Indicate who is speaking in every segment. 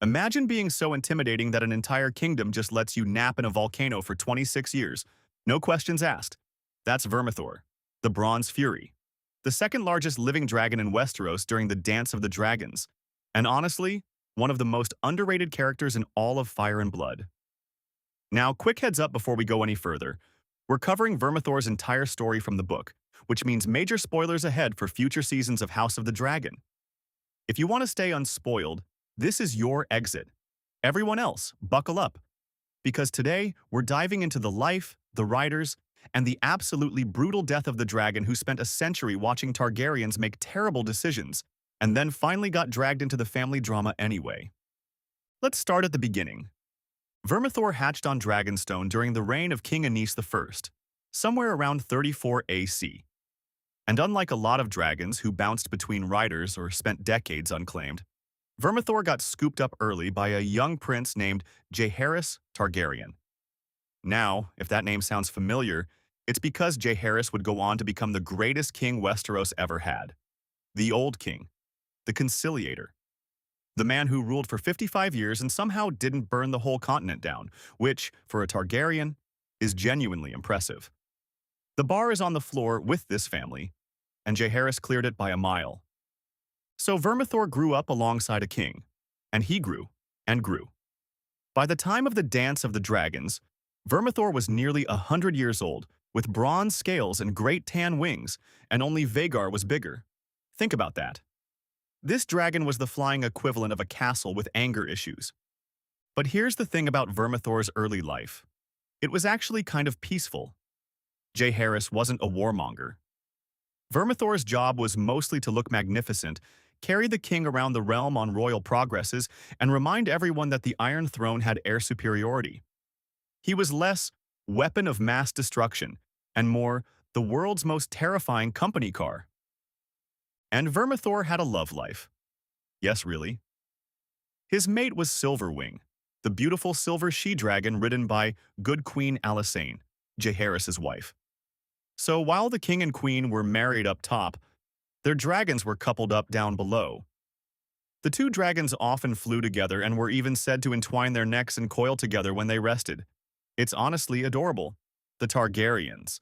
Speaker 1: Imagine being so intimidating that an entire kingdom just lets you nap in a volcano for 26 years. No questions asked. That's Vermithor, the Bronze Fury, the second largest living dragon in Westeros during the Dance of the Dragons, and honestly, one of the most underrated characters in all of Fire and Blood. Now, quick heads up before we go any further. We're covering Vermithor's entire story from the book, which means major spoilers ahead for future seasons of House of the Dragon. If you want to stay unspoiled, this is your exit. Everyone else, buckle up. Because today, we're diving into the life, the writers, and the absolutely brutal death of the dragon who spent a century watching Targaryens make terrible decisions, and then finally got dragged into the family drama anyway. Let's start at the beginning. Vermithor hatched on Dragonstone during the reign of King Aenys I, somewhere around 34 AC. And unlike a lot of dragons who bounced between riders or spent decades unclaimed, Vermithor got scooped up early by a young prince named Jaehaerys Targaryen. Now, if that name sounds familiar, it's because Jaehaerys would go on to become the greatest king Westeros ever had. The Old King, the Conciliator. The man who ruled for 55 years and somehow didn't burn the whole continent down, which, for a Targaryen, is genuinely impressive. The bar is on the floor with this family, and Jaehaerys cleared it by a mile. So Vermithor grew up alongside a king, and he grew and grew. By the time of the Dance of the Dragons, Vermithor was nearly 100 years old, with bronze scales and great tan wings, and only Vhagar was bigger. Think about that. This dragon was the flying equivalent of a castle with anger issues. But here's the thing about Vermithor's early life. It was actually kind of peaceful. Jaehaerys wasn't a warmonger. Vermithor's job was mostly to look magnificent, carry the king around the realm on royal progresses, and remind everyone that the Iron Throne had heir superiority. He was less weapon of mass destruction, and more the world's most terrifying company car. And Vermithor had a love life. Yes, really. His mate was Silverwing, the beautiful silver she-dragon ridden by good Queen Alysanne, Jaehaerys' wife. So while the king and queen were married up top, their dragons were coupled up down below. The two dragons often flew together and were even said to entwine their necks and coil together when they rested. It's honestly adorable. The Targaryens,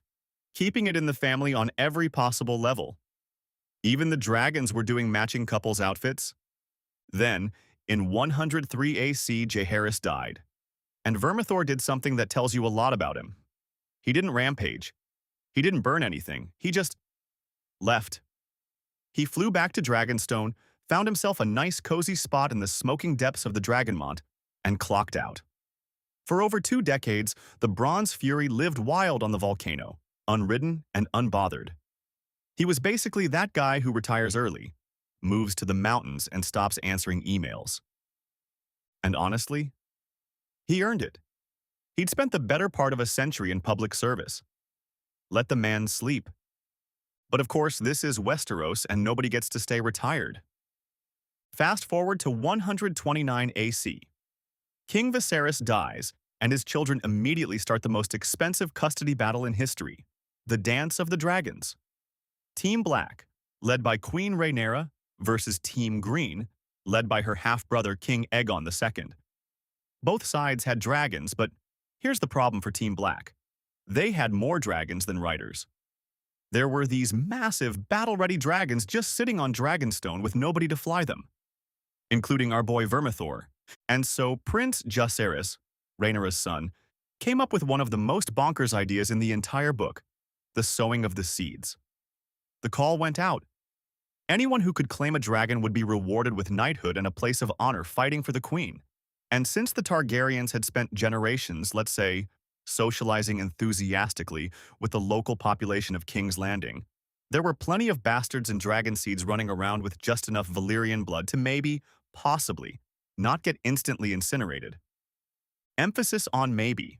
Speaker 1: keeping it in the family on every possible level. Even the dragons were doing matching couples outfits. Then, in 103 AC, Jaehaerys died. And Vermithor did something that tells you a lot about him. He didn't rampage. He didn't burn anything. He just left. He flew back to Dragonstone, found himself a nice cozy spot in the smoking depths of the Dragonmont, and clocked out. For over 2 decades, the Bronze Fury lived wild on the volcano, unridden and unbothered. He was basically that guy who retires early, moves to the mountains, and stops answering emails. And honestly, he earned it. He'd spent the better part of a century in public service. Let the man sleep. But of course, this is Westeros and nobody gets to stay retired. Fast forward to 129 AC. King Viserys dies, and his children immediately start the most expensive custody battle in history, the Dance of the Dragons. Team Black, led by Queen Rhaenyra, versus Team Green, led by her half-brother King Aegon II. Both sides had dragons, but here's the problem for Team Black. They had more dragons than riders. There were these massive, battle-ready dragons just sitting on Dragonstone with nobody to fly them, including our boy Vermithor. And so Prince Jaehaerys, Rhaenyra's son, came up with one of the most bonkers ideas in the entire book, the sowing of the seeds. The call went out. Anyone who could claim a dragon would be rewarded with knighthood and a place of honor fighting for the queen. And since the Targaryens had spent generations, let's say, socializing enthusiastically with the local population of King's Landing, there were plenty of bastards and dragon seeds running around with just enough Valyrian blood to maybe, possibly, not get instantly incinerated. Emphasis on maybe.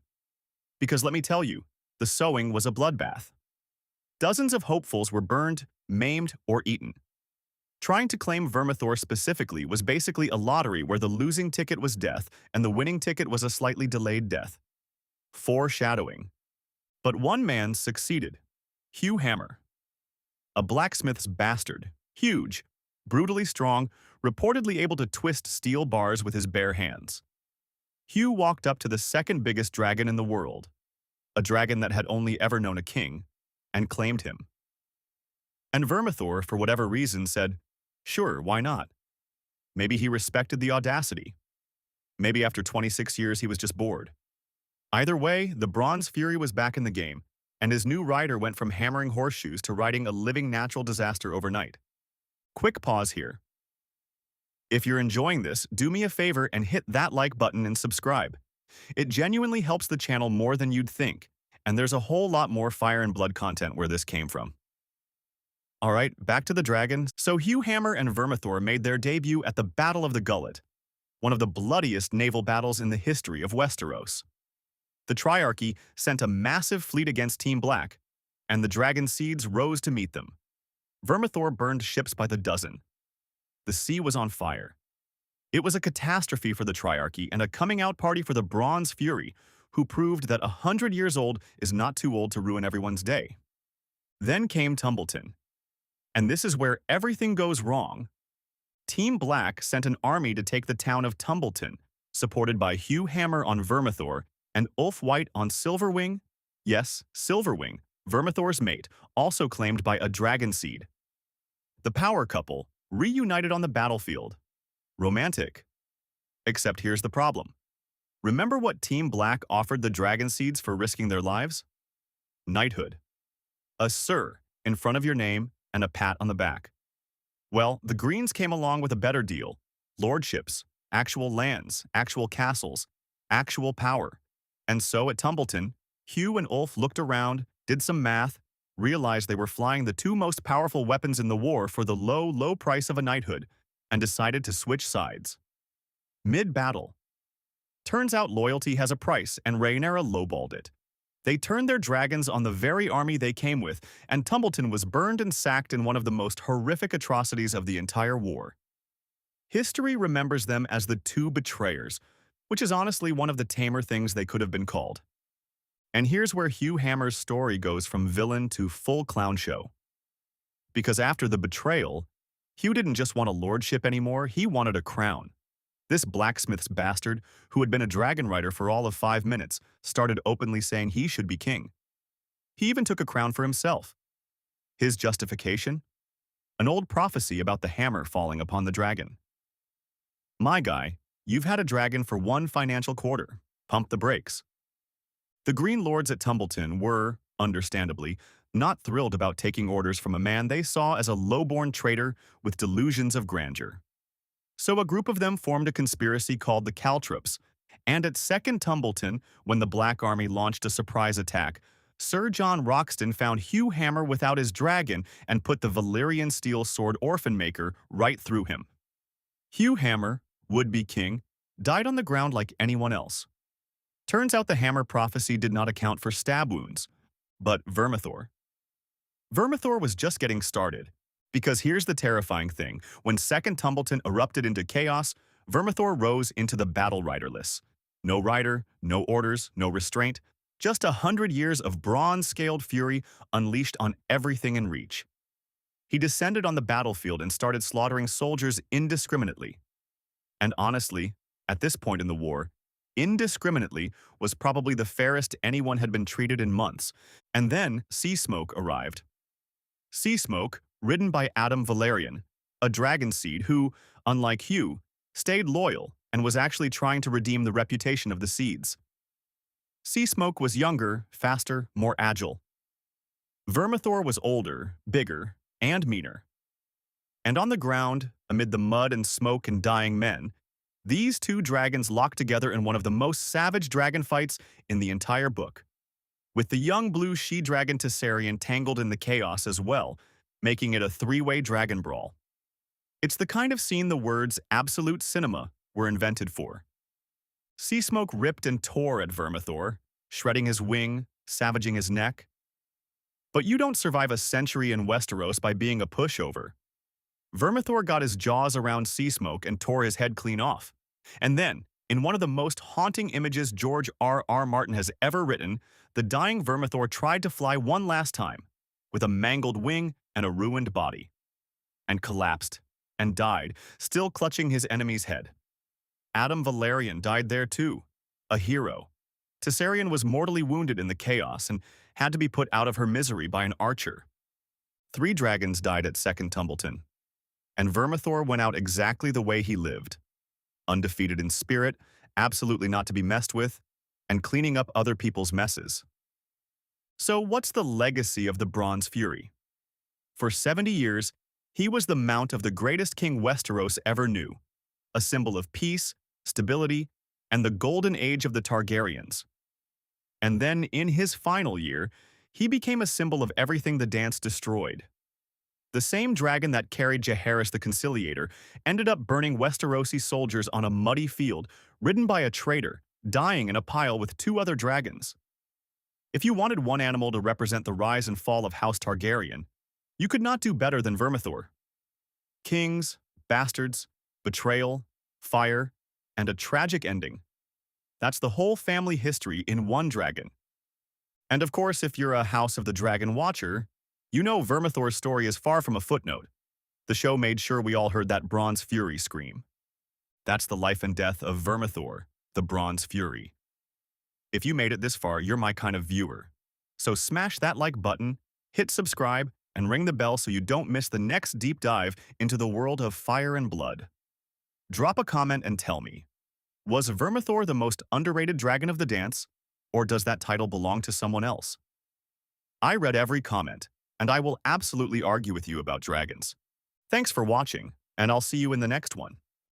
Speaker 1: Because let me tell you, the sowing was a bloodbath. Dozens of hopefuls were burned, maimed, or eaten. Trying to claim Vermithor specifically was basically a lottery where the losing ticket was death and the winning ticket was a slightly delayed death. Foreshadowing. But one man succeeded. Hugh Hammer. A blacksmith's bastard, huge, brutally strong, reportedly able to twist steel bars with his bare hands. Hugh walked up to the second biggest dragon in the world, a dragon that had only ever known a king, and claimed him. And Vermithor, for whatever reason, said, "Sure, why not?" Maybe he respected the audacity. Maybe after 26 years he was just bored. Either way, the Bronze Fury was back in the game, and his new rider went from hammering horseshoes to riding a living natural disaster overnight. Quick pause here. If you're enjoying this, do me a favor and hit that like button and subscribe. It genuinely helps the channel more than you'd think, and there's a whole lot more fire and blood content where this came from. Alright, back to the dragons. So Hugh Hammer and Vermithor made their debut at the Battle of the Gullet, one of the bloodiest naval battles in the history of Westeros. The Triarchy sent a massive fleet against Team Black, and the dragon seeds rose to meet them. Vermithor burned ships by the dozen. The sea was on fire. It was a catastrophe for the Triarchy and a coming-out party for the Bronze Fury, who proved that 100 years old is not too old to ruin everyone's day. Then came Tumbleton. And this is where everything goes wrong. Team Black sent an army to take the town of Tumbleton, supported by Hugh Hammer on Vermithor and Ulf White on Silverwing. Yes, Silverwing, Vermithor's mate, also claimed by a dragon seed. The power couple reunited on the battlefield. Romantic. Except here's the problem. Remember what Team Black offered the dragon seeds for risking their lives? Knighthood. A sir in front of your name and a pat on the back. Well, the Greens came along with a better deal. Lordships, actual lands, actual castles, actual power. And so at Tumbleton, Hugh and Ulf looked around, did some math, realized they were flying the two most powerful weapons in the war for the low, low price of a knighthood, and decided to switch sides. Mid-battle. Turns out loyalty has a price, and Rhaenyra lowballed it. They turned their dragons on the very army they came with, and Tumbleton was burned and sacked in one of the most horrific atrocities of the entire war. History remembers them as the two betrayers, which is honestly one of the tamer things they could have been called. And here's where Hugh Hammer's story goes from villain to full clown show. Because after the betrayal, Hugh didn't just want a lordship anymore, he wanted a crown. This blacksmith's bastard, who had been a dragon rider for all of 5 minutes, started openly saying he should be king. He even took a crown for himself. His justification? An old prophecy about the hammer falling upon the dragon. My guy, you've had a dragon for one financial quarter. Pump the brakes. The Green Lords at Tumbleton were, understandably, not thrilled about taking orders from a man they saw as a low-born traitor with delusions of grandeur. So a group of them formed a conspiracy called the Caltrops, and at Second Tumbleton, when the Black Army launched a surprise attack, Sir John Roxton found Hugh Hammer without his dragon and put the Valyrian steel sword Orphan Maker right through him. Hugh Hammer, would-be king, died on the ground like anyone else. Turns out the hammer prophecy did not account for stab wounds, but Vermithor. Vermithor was just getting started. Because here's the terrifying thing, when Second Tumbleton erupted into chaos, Vermithor rose into the battle riderless. No rider, no orders, no restraint, just 100 years of bronze-scaled fury unleashed on everything in reach. He descended on the battlefield and started slaughtering soldiers indiscriminately. And honestly, at this point in the war, indiscriminately was probably the fairest anyone had been treated in months. And then Sea Smoke arrived. Sea Smoke, ridden by Adam Valerian, a dragon seed who, unlike Hugh, stayed loyal and was actually trying to redeem the reputation of the seeds. Sea Smoke was younger, faster, more agile. Vermithor was older, bigger, and meaner. And on the ground, amid the mud and smoke and dying men, these two dragons locked together in one of the most savage dragon fights in the entire book, with the young blue she-dragon Tessarian tangled in the chaos as well, making it a three-way dragon brawl. It's the kind of scene the words absolute cinema were invented for. Sea Smoke ripped and tore at Vermithor, shredding his wing, savaging his neck. But you don't survive a century in Westeros by being a pushover. Vermithor got his jaws around Sea Smoke and tore his head clean off. And then, in one of the most haunting images George R.R. Martin has ever written, the dying Vermithor tried to fly one last time, with a mangled wing and a ruined body, and collapsed and died, still clutching his enemy's head. Adam Valerian died there too, a hero. Tessarion was mortally wounded in the chaos and had to be put out of her misery by an archer. 3 dragons died at Second Tumbleton, and Vermithor went out exactly the way he lived, undefeated in spirit, absolutely not to be messed with, and cleaning up other people's messes. So what's the legacy of the Bronze Fury? For 70 years, he was the mount of the greatest king Westeros ever knew, a symbol of peace, stability, and the golden age of the Targaryens. And then, in his final year, he became a symbol of everything the dance destroyed. The same dragon that carried Jaehaerys the Conciliator ended up burning Westerosi soldiers on a muddy field, ridden by a traitor, dying in a pile with 2 other dragons. If you wanted one animal to represent the rise and fall of House Targaryen, you could not do better than Vermithor. Kings, bastards, betrayal, fire, and a tragic ending. That's the whole family history in one dragon. And of course, if you're a House of the Dragon watcher, you know Vermithor's story is far from a footnote. The show made sure we all heard that Bronze Fury scream. That's the life and death of Vermithor, the Bronze Fury. If you made it this far, you're my kind of viewer. So smash that like button, hit subscribe, and ring the bell so you don't miss the next deep dive into the world of fire and blood. Drop a comment and tell me, was Vermithor the most underrated dragon of the dance, or does that title belong to someone else? I read every comment, and I will absolutely argue with you about dragons. Thanks for watching, and I'll see you in the next one.